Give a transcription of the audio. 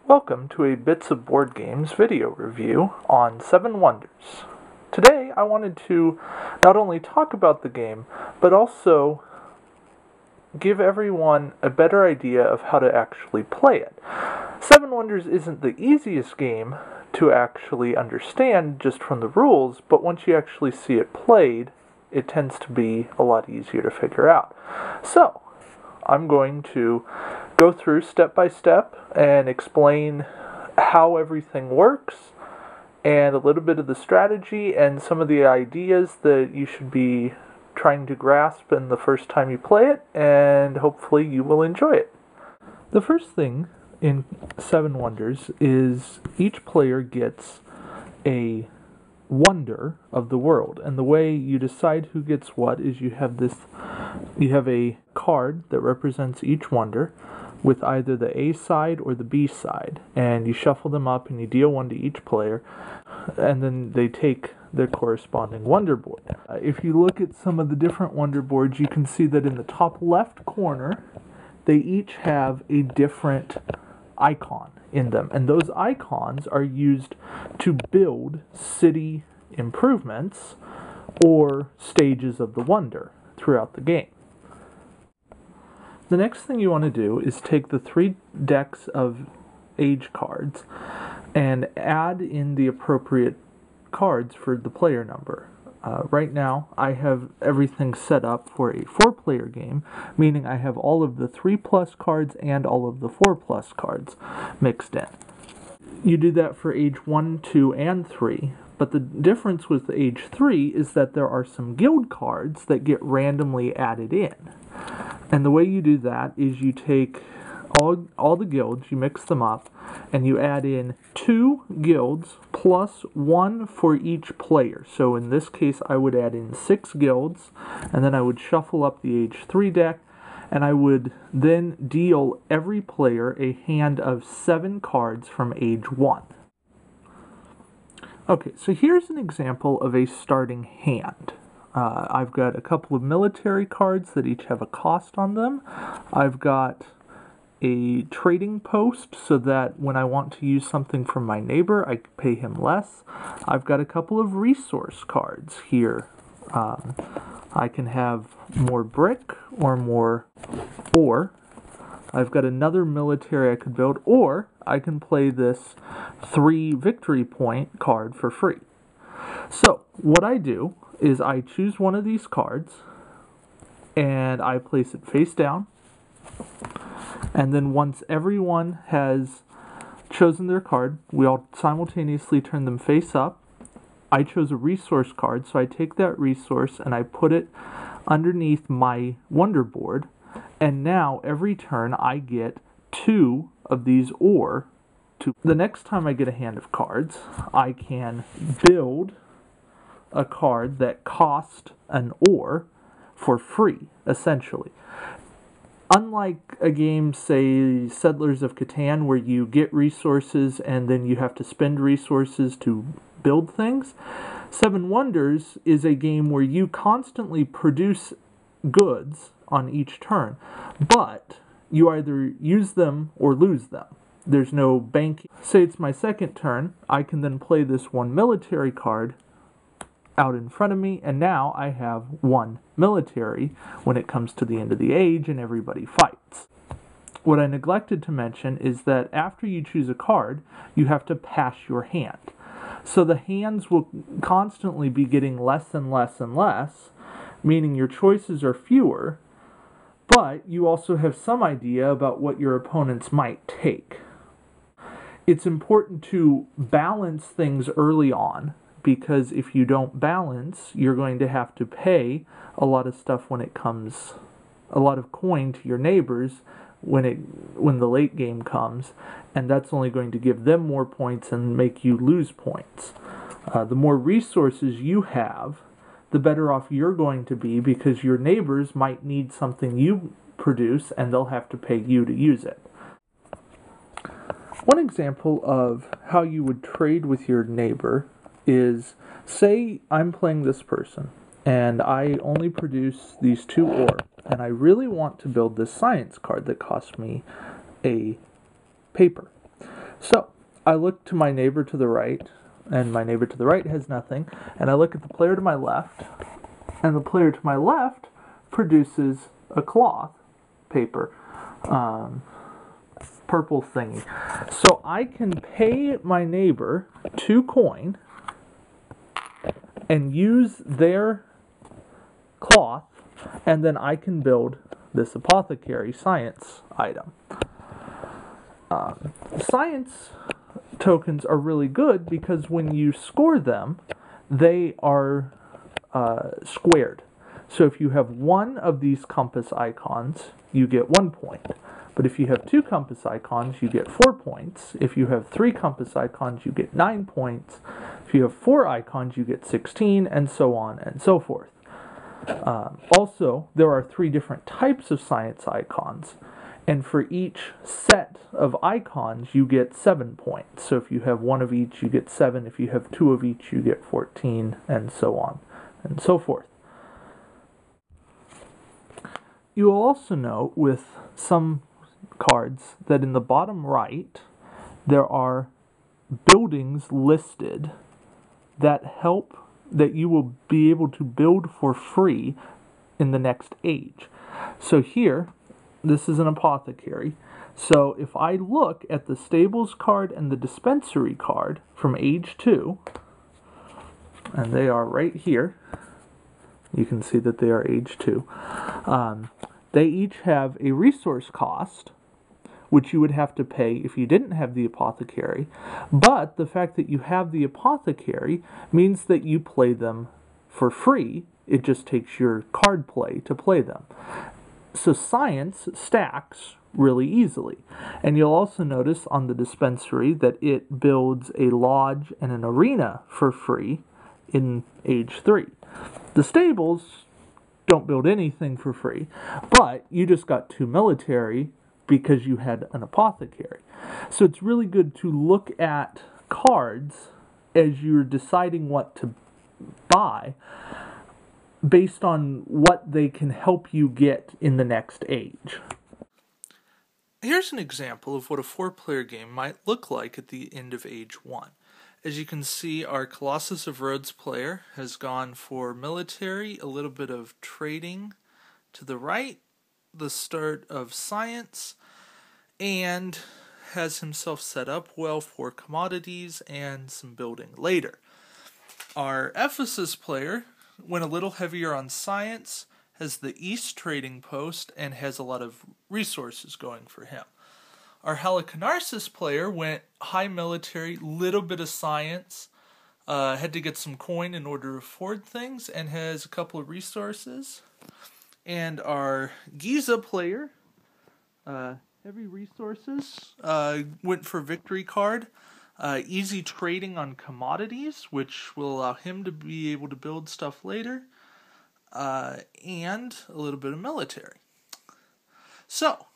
Welcome to a Bits of Board Games video review on Seven Wonders. Today I wanted to not only talk about the game, but also give everyone a better idea of how to actually play it. Seven Wonders isn't the easiest game to actually understand just from the rules, but once you actually see it played, it tends to be a lot easier to figure out. So, I'm going to go through step by step and explain how everything works and a little bit of the strategy and some of the ideas that you should be trying to grasp in the first time you play it, and hopefully you will enjoy it. The first thing in Seven Wonders is each player gets a wonder of the world, and the way you decide who gets what is you have a card that represents each wonder with either the A side or the B side, and you shuffle them up and you deal one to each player, and then they take their corresponding wonder board. If you look at some of the different wonder boards, you can see that in the top left corner they each have a different icon in them, and those icons are used to build city improvements or stages of the wonder throughout the game. The next thing you want to do is take the 3 decks of age cards and add in the appropriate cards for the player number. Right now, I have everything set up for a 4-player game, meaning I have all of the 3+ cards and all of the 4+ cards mixed in. You do that for age 1, 2, and 3, but the difference with age 3 is that there are some guild cards that get randomly added in. And the way you do that is you take all the guilds, you mix them up, and you add in 2 guilds plus 1 for each player. So in this case, I would add in 6 guilds, and then I would shuffle up the age 3 deck, and I would then deal every player a hand of 7 cards from age 1. Okay, so here's an example of a starting hand. I've got a couple of military cards that each have a cost on them. I've got a trading post so that when I want to use something from my neighbor, I pay him less. I've got a couple of resource cards here. I can have more brick or more ore. I've got another military I could build, or I can play this 3 victory point card for free. So what I do is I choose one of these cards and I place it face down, and then once everyone has chosen their card, we all simultaneously turn them face up. I chose a resource card, so I take that resource and I put it underneath my wonder board, and now every turn I get 2 of these ore. The next time I get a hand of cards, I can build a card that cost an ore for free, essentially. Unlike a game, say, Settlers of Catan, where you get resources and then you have to spend resources to build things, Seven Wonders is a game where you constantly produce goods on each turn, but you either use them or lose them. There's no banking. Say it's my second turn, I can then play this 1 military card out in front of me, and now I have 1 military when it comes to the end of the age and everybody fights. What I neglected to mention is that after you choose a card, you have to pass your hand. So the hands will constantly be getting less and less and less, meaning your choices are fewer, but you also have some idea about what your opponents might take. It's important to balance things early on, because if you don't balance, you're going to have to pay a lot of stuff when it comes, a lot of coin to your neighbors when the late game comes, and that's only going to give them more points and make you lose points. The more resources you have, the better off you're going to be, because your neighbors might need something you produce and they'll have to pay you to use it. One example of how you would trade with your neighbor is, say I'm playing this person and I only produce these 2 ore, and I really want to build this science card that cost me a paper. So I look to my neighbor to the right, and my neighbor to the right has nothing, and I look at the player to my left, and the player to my left produces a cloth paper, purple thingy. So I can pay my neighbor 2 coin and use their cloth, and then I can build this apothecary science item. Science tokens are really good because when you score them, they are squared. So if you have 1 of these compass icons, you get 1 point. But if you have 2 compass icons, you get 4 points. If you have 3 compass icons, you get 9 points. If you have 4 icons, you get 16, and so on and so forth. Also, there are 3 different types of science icons, and for each set of icons, you get 7 points. So if you have 1 of each, you get 7. If you have 2 of each, you get 14, and so on and so forth. You will also note with some cards that in the bottom right, there are buildings listed that you will be able to build for free in the next age. So here, this is an apothecary. So if I look at the stables card and the dispensary card from age 2, and they are right here, you can see that they are age 2. They each have a resource cost, which you would have to pay if you didn't have the apothecary. But the fact that you have the apothecary means that you play them for free. It just takes your card play to play them. So science stacks really easily. And you'll also notice on the dispensary that it builds a lodge and an arena for free in age 3. The stables don't build anything for free, but you just got 2 military because you had an apothecary. So it's really good to look at cards as you're deciding what to buy based on what they can help you get in the next age. Here's an example of what a 4-player game might look like at the end of age 1. As you can see, our Colossus of Rhodes player has gone for military, a little bit of trading to the right, the start of science, and has himself set up well for commodities and some building later. Our Ephesus player went a little heavier on science, has the East trading post, and has a lot of resources going for him. Our Halicarnassus player went high military, little bit of science, had to get some coin in order to afford things, and has a couple of resources. And our Giza player, heavy resources, went for victory card, easy trading on commodities, which will allow him to be able to build stuff later, and a little bit of military. So,